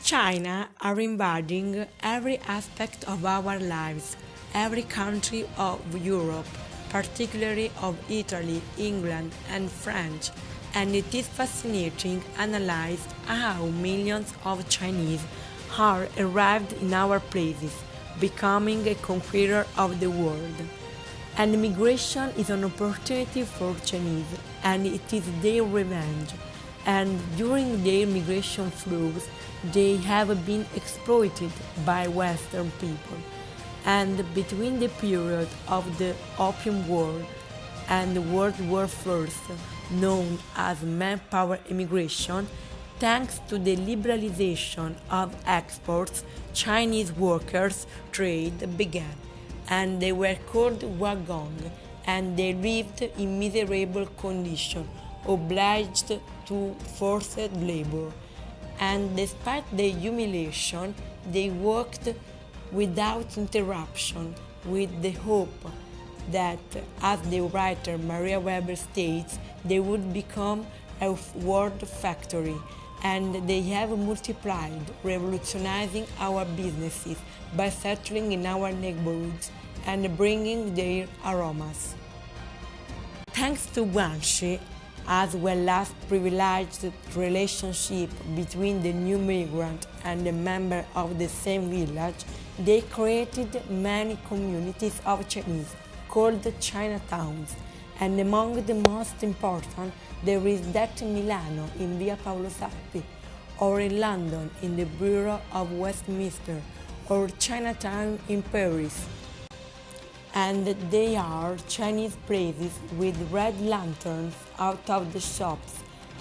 China are invading every aspect of our lives, every country of Europe, particularly of Italy, England, and France, and it is fascinating analyze how millions of Chinese are arrived in our places, becoming a conqueror of the world. And migration is an opportunity for Chinese, and it is their revenge. And during their migration flows, they have been exploited by Western people. And between the period of the Opium War and World War I, known as manpower immigration, thanks to the liberalization of exports, Chinese workers' trade began, and they were called wagong, and they lived in miserable conditions, obliged to forced labor. And despite the humiliation, they worked without interruption, with the hope that, as the writer Maria Weber states, they would become a world factory, and they have multiplied, revolutionizing our businesses by settling in our neighborhoods and bringing their aromas. Thanks to Guanxi, as well as privileged relationship between the new migrant and the member of the same village, they created many communities of Chinese called Chinatowns, and among the most important there is that in Milano in Via Paolo Sarpi, or in London in the Borough of Westminster, or Chinatown in Paris. And they are Chinese places with red lanterns out of the shops,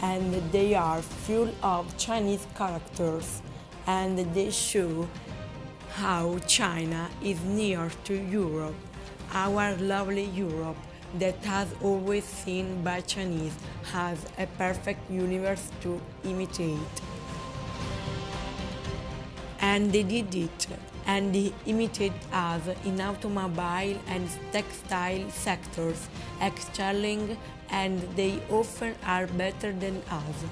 and they are full of Chinese characters, and they show how China is near to Europe, our lovely Europe that has always seen by Chinese as a perfect universe to imitate. And they did it, and they imitate us in automobile and textile sectors, excelling, and they often are better than us.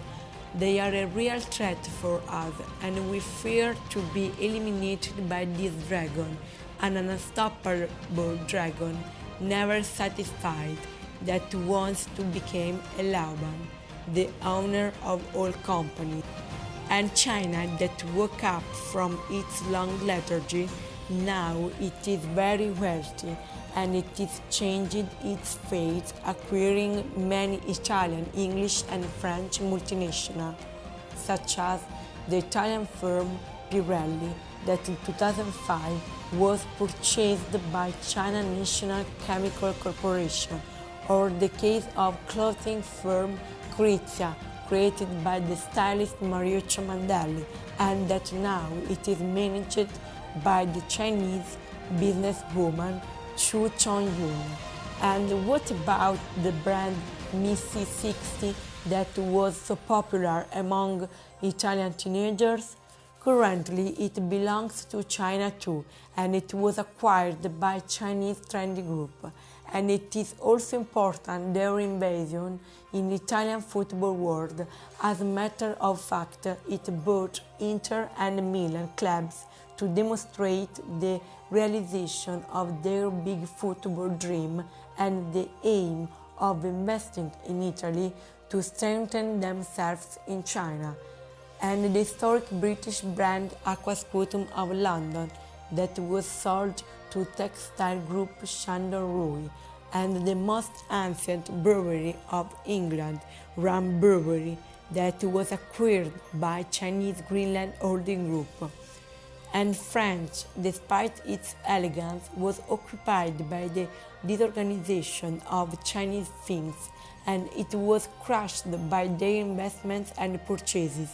They are a real threat for us, and we fear to be eliminated by this dragon, an unstoppable dragon, never satisfied, that wants to become a Laoban, the owner of all companies. And China that woke up from its long lethargy, now it is very wealthy, and it is changing its fate, acquiring many Italian, English and French multinationals, such as the Italian firm Pirelli, that in 2005 was purchased by China National Chemical Corporation, or the case of clothing firm Krizia, created by the stylist Mariuccia Mandelli, and that now it is managed by the Chinese businesswoman Chu Chongyun. And what about the brand Missy 60 that was so popular among Italian teenagers? Currently, it belongs to China too, and it was acquired by Chinese trendy group. And it is also important their invasion in Italian football world. As a matter of fact, it bought Inter and Milan clubs to demonstrate the realization of their big football dream and the aim of investing in Italy to strengthen themselves in China. And the historic British brand Aquascutum of London that was sold to textile group Shandon Rui, and the most ancient brewery of England, Rum Brewery, that was acquired by Chinese Greenland Holding Group. And France, despite its elegance, was occupied by the disorganization of Chinese things, and it was crushed by their investments and purchases.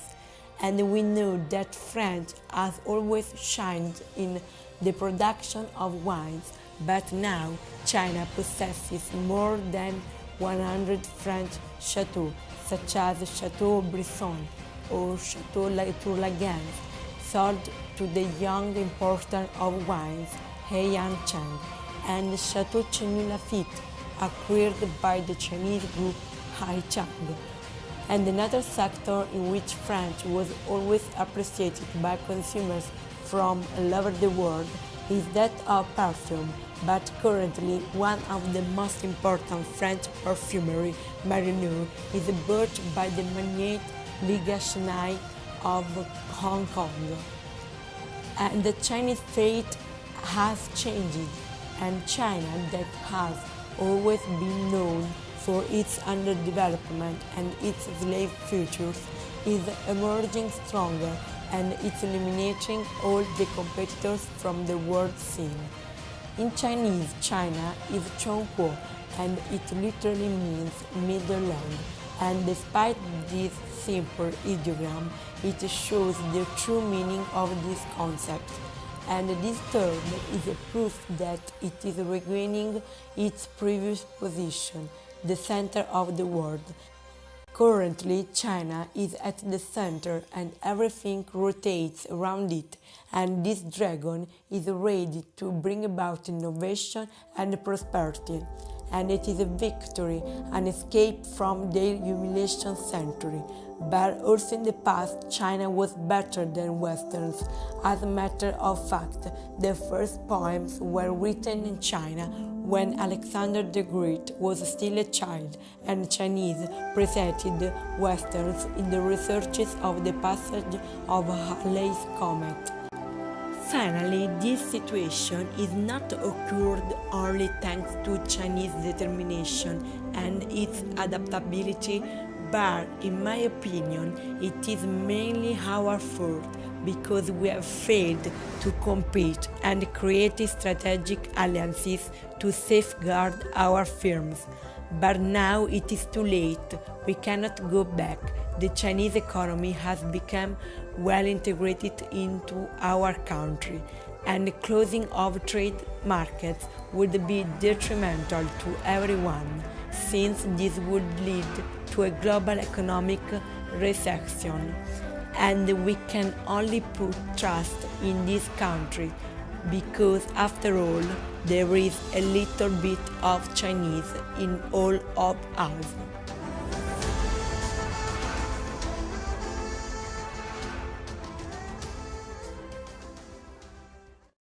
And we know that France has always shined in the production of wines, but now China possesses more than 100 French chateaux, such as Chateau Brisson or Chateau Tour-Lagance, sold to the young importer of wines, Heian Cheng, and Chateau Chenu Lafite, acquired by the Chinese group Haichang. And another sector in which French was always appreciated by consumers from all over the world is that of perfume, but currently one of the most important French perfumery Marino is bought by the magnate Liga Chanel of Hong Kong. And the Chinese fate has changed, and China, that has always been known for its underdevelopment and its slave futures, is emerging stronger and it's eliminating all the competitors from the world scene. In Chinese, China is Chongguo, and it literally means middle land. And despite this simple ideogram, it shows the true meaning of this concept. And this term is a proof that it is regaining its previous position, the center of the world. Currently, China is at the center and everything rotates around it, and this dragon is ready to bring about innovation and prosperity. And it is a victory, an escape from their humiliation century. But also in the past, China was better than Westerns. As a matter of fact, the first poems were written in China when Alexander the Great was still a child, and Chinese preceded Westerns in the researches of the passage of Halley's Comet. Finally, this situation is not occurred only thanks to Chinese determination and its adaptability, but in my opinion, it is mainly our fault because we have failed to compete and create strategic alliances to safeguard our firms. But now it is too late. We cannot go back. The Chinese economy has become well integrated into our country, and the closing of trade markets would be detrimental to everyone, since this would lead to a global economic recession. And we can only put trust in this country because, after all, there is a little bit of Chinese in all of us.